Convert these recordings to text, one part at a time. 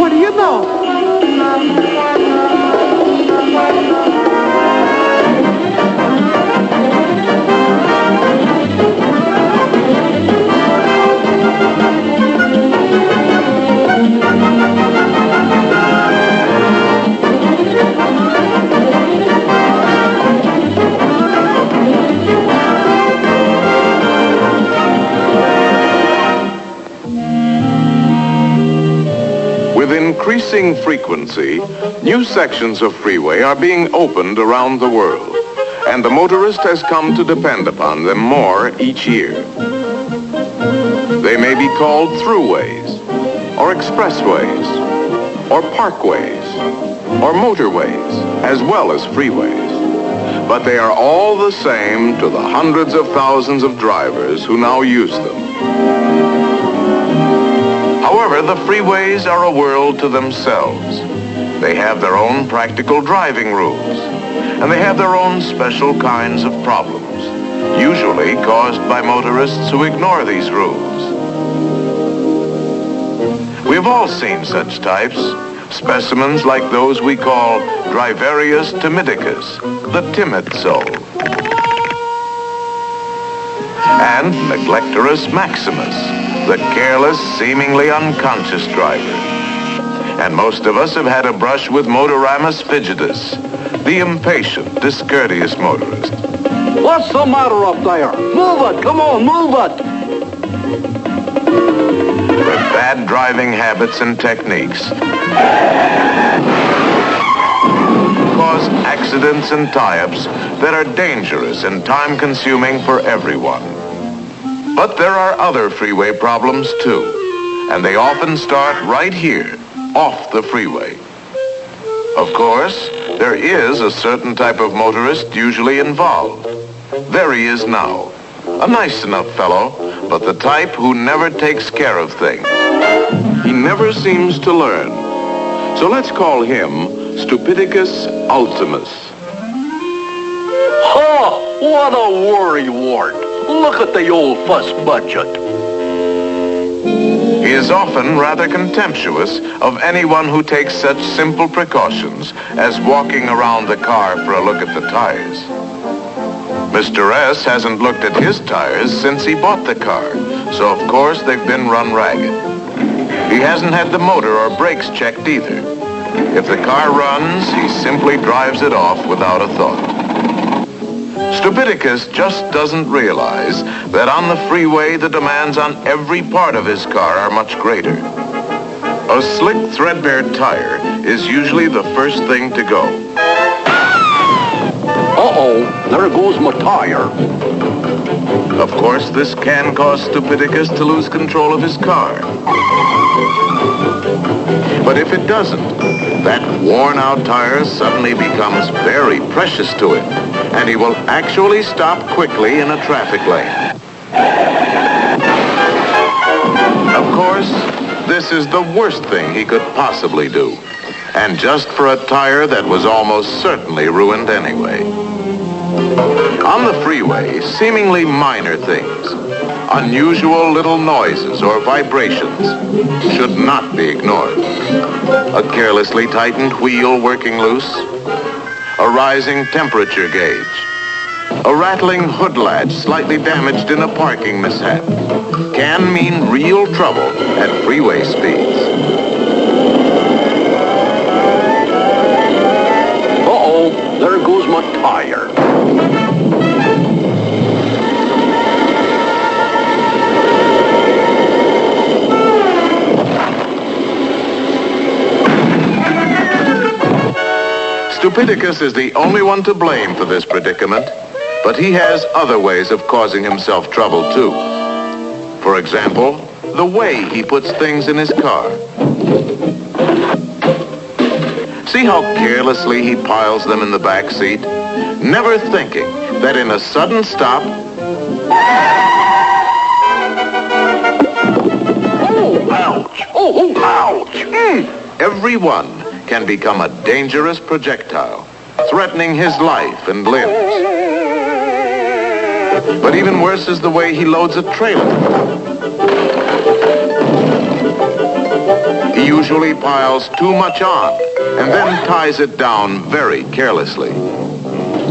what do you know? With increasing frequency, new sections of freeway are being opened around the world, and the motorist has come to depend upon them more each year. They may be called throughways, or expressways, or parkways, or motorways, as well as freeways. But they are all the same to the hundreds of thousands of drivers who now use them. However, the freeways are a world to themselves. They have their own practical driving rules, and they have their own special kinds of problems, usually caused by motorists who ignore these rules. We've all seen such types, specimens like those we call Driverius timidicus, the timid soul, and Neglectorus maximus, the careless, seemingly unconscious driver. And most of us have had a brush with Motoramus fidgetus, the impatient, discourteous motorist. What's the matter up there? Move it, come on, move it! With bad driving habits and techniques, cause accidents and tie-ups that are dangerous and time-consuming for everyone. But there are other freeway problems too, and they often start right here, off the freeway. Of course, there is a certain type of motorist usually involved. There he is now, a nice enough fellow, but the type who never takes care of things. He never seems to learn. So let's call him Stupidicus ultimus. Ha! What a worrywart! Look at the old fuss budget. He is often rather contemptuous of anyone who takes such simple precautions as walking around the car for a look at the tires. Mr. S hasn't looked at his tires since he bought the car, so of course they've been run ragged. He hasn't had the motor or brakes checked either. If the car runs, he simply drives it off without a thought. Stupidicus just doesn't realize that on the freeway the demands on every part of his car are much greater. A slick, threadbare tire is usually the first thing to go. Uh-oh, there goes my tire. Of course, this can cause Stupidicus to lose control of his car. But if it doesn't, that worn-out tire suddenly becomes very precious to him, and he will actually stop quickly in a traffic lane. Of course, this is the worst thing he could possibly do, and just for a tire that was almost certainly ruined anyway. On the freeway, seemingly minor things, unusual little noises or vibrations, should not be ignored. A carelessly tightened wheel working loose, a rising temperature gauge, a rattling hood latch slightly damaged in a parking mishap, can mean real trouble at freeway speeds. Uh-oh, there goes my tire. Stupidicus is the only one to blame for this predicament, but he has other ways of causing himself trouble too. For example, the way he puts things in his car. See how carelessly he piles them in the back seat, never thinking that in a sudden stop, Oh, ouch! Oh, ouch! every one can become a dangerous projectile, threatening his life and limbs. But even worse is the way he loads a trailer. He usually piles too much on and then ties it down very carelessly.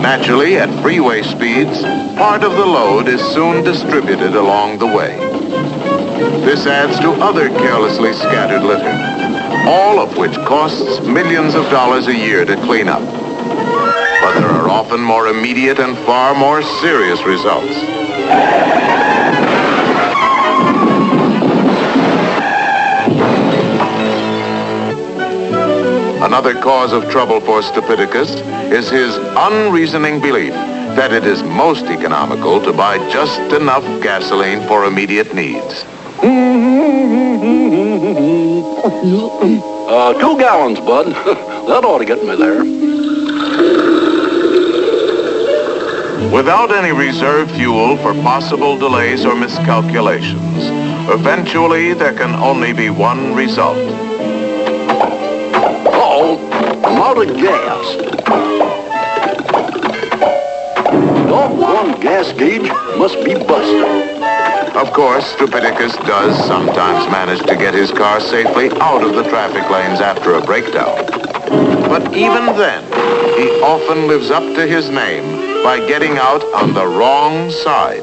Naturally, at freeway speeds, part of the load is soon distributed along the way. This adds to other carelessly scattered litter, all of which costs millions of dollars a year to clean up. But there are often more immediate and far more serious results. Another cause of trouble for Stupidicus is his unreasoning belief that it is most economical to buy just enough gasoline for immediate needs. 2 gallons, bud. That ought to get me there. Without any reserve fuel for possible delays or miscalculations, eventually there can only be one result. Uh-oh, I'm out of gas. Doggone gas gauge must be busted. Of course, Stupidicus does sometimes manage to get his car safely out of the traffic lanes after a breakdown. But even then, he often lives up to his name by getting out on the wrong side.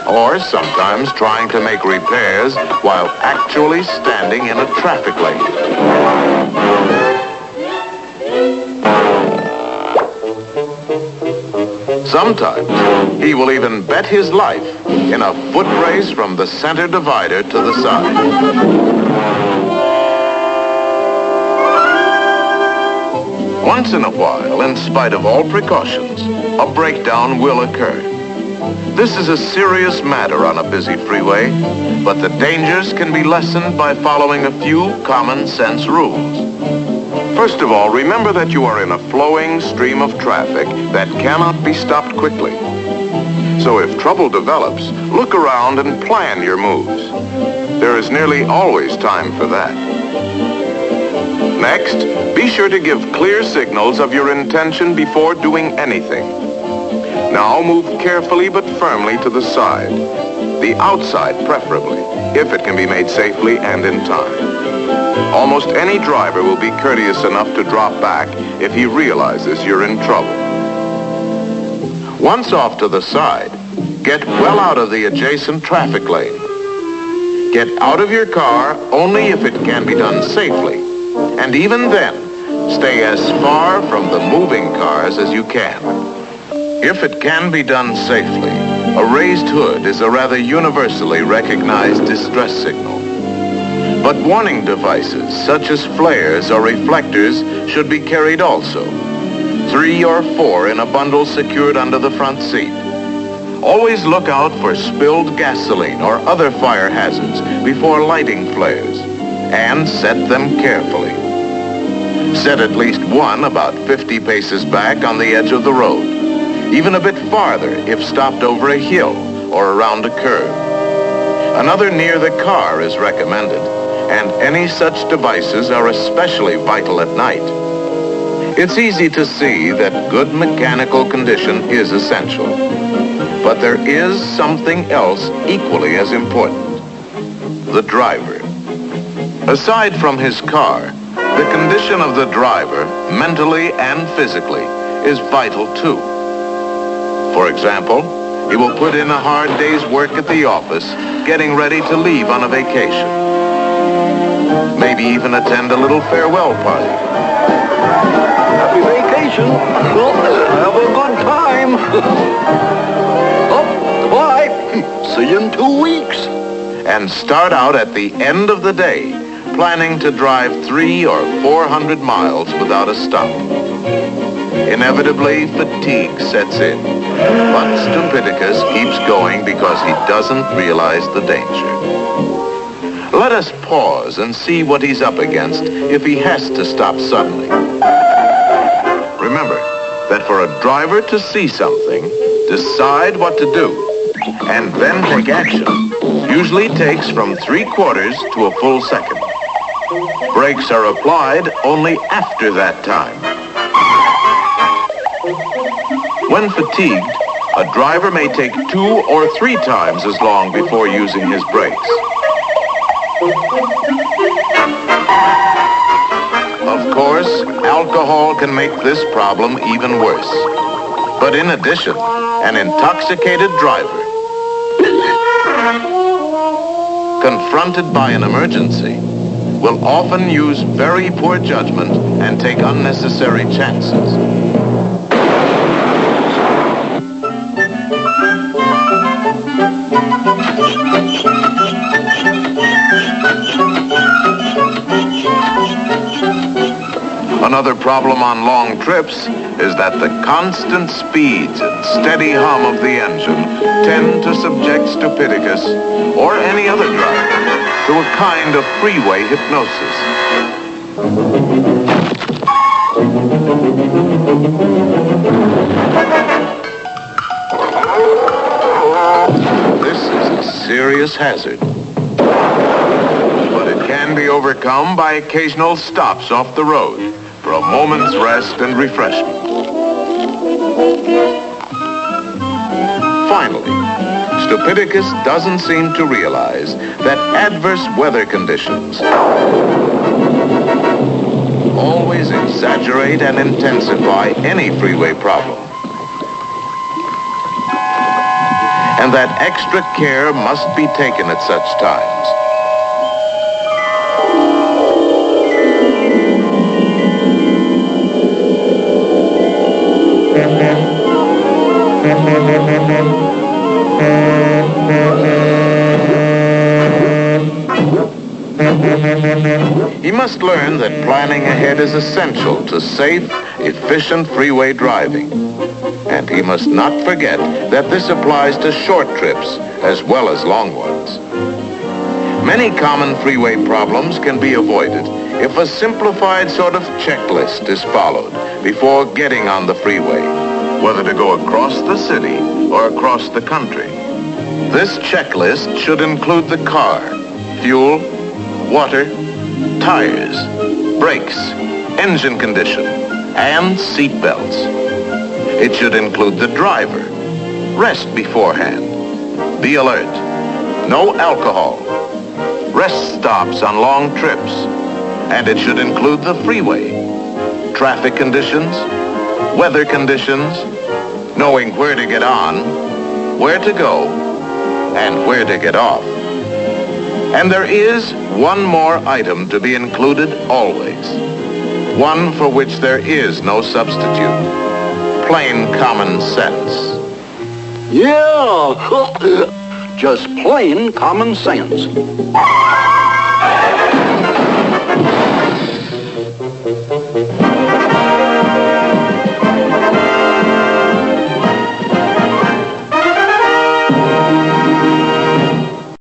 Or sometimes trying to make repairs while actually standing in a traffic lane. Sometimes he will even bet his life in a foot race from the center divider to the side. Once in a while, in spite of all precautions, a breakdown will occur. This is a serious matter on a busy freeway, but the dangers can be lessened by following a few common sense rules. First of all, remember that you are in a flowing stream of traffic that cannot be stopped quickly. So if trouble develops, look around and plan your moves. There is nearly always time for that. Next, be sure to give clear signals of your intention before doing anything. Now move carefully but firmly to the side, the outside preferably, if it can be made safely and in time. Almost any driver will be courteous enough to drop back if he realizes you're in trouble. Once off to the side, get well out of the adjacent traffic lane. Get out of your car only if it can be done safely, and even then, stay as far from the moving cars as you can. If it can be done safely, a raised hood is a rather universally recognized distress signal. But warning devices, such as flares or reflectors, should be carried also. 3 or 4 in a bundle secured under the front seat. Always look out for spilled gasoline or other fire hazards before lighting flares, and set them carefully. Set at least one about 50 paces back on the edge of the road, even a bit farther if stopped over a hill or around a curve. Another near the car is recommended, and any such devices are especially vital at night. It's easy to see that good mechanical condition is essential, but there is something else equally as important: the driver. Aside from his car, the condition of the driver, mentally and physically, is vital too. For example, he will put in a hard day's work at the office, getting ready to leave on a vacation. Maybe even attend a little farewell party. Happy vacation. Well, have a good time. Oh, goodbye. See you in 2 weeks. And start out at the end of the day, planning to drive 300 or 400 miles without a stop. Inevitably, fatigue sets in, but Stupidicus keeps going because he doesn't realize the danger. Let us pause and see what he's up against if he has to stop suddenly. Remember that for a driver to see something, decide what to do, and then take action, usually takes from 3/4 to a full second. Brakes are applied only after that time. When fatigued, a driver may take 2 or 3 times as long before using his brakes. Of course, alcohol can make this problem even worse. But in addition, an intoxicated driver, confronted by an emergency, will often use very poor judgment and take unnecessary chances. Another problem on long trips is that the constant speeds and steady hum of the engine tend to subject Stupidicus, or any other driver, to a kind of freeway hypnosis. This is a serious hazard, but it can be overcome by occasional stops off the road for a moment's rest and refreshment. Finally, Stupidicus doesn't seem to realize that adverse weather conditions always exaggerate and intensify any freeway problem, and that extra care must be taken at such times. He must learn that planning ahead is essential to safe, efficient freeway driving. And he must not forget that this applies to short trips as well as long ones. Many common freeway problems can be avoided if a simplified sort of checklist is followed before getting on the freeway, whether to go across the city or across the country. This checklist should include the car, fuel, water, tires, brakes, engine condition, and seat belts. It should include the driver. Rest beforehand. Be alert. No alcohol. Rest stops on long trips. And it should include the freeway. Traffic conditions, weather conditions, knowing where to get on, where to go, and where to get off. And there is one more item to be included always. One for which there is no substitute. Plain common sense. Yeah, just plain common sense.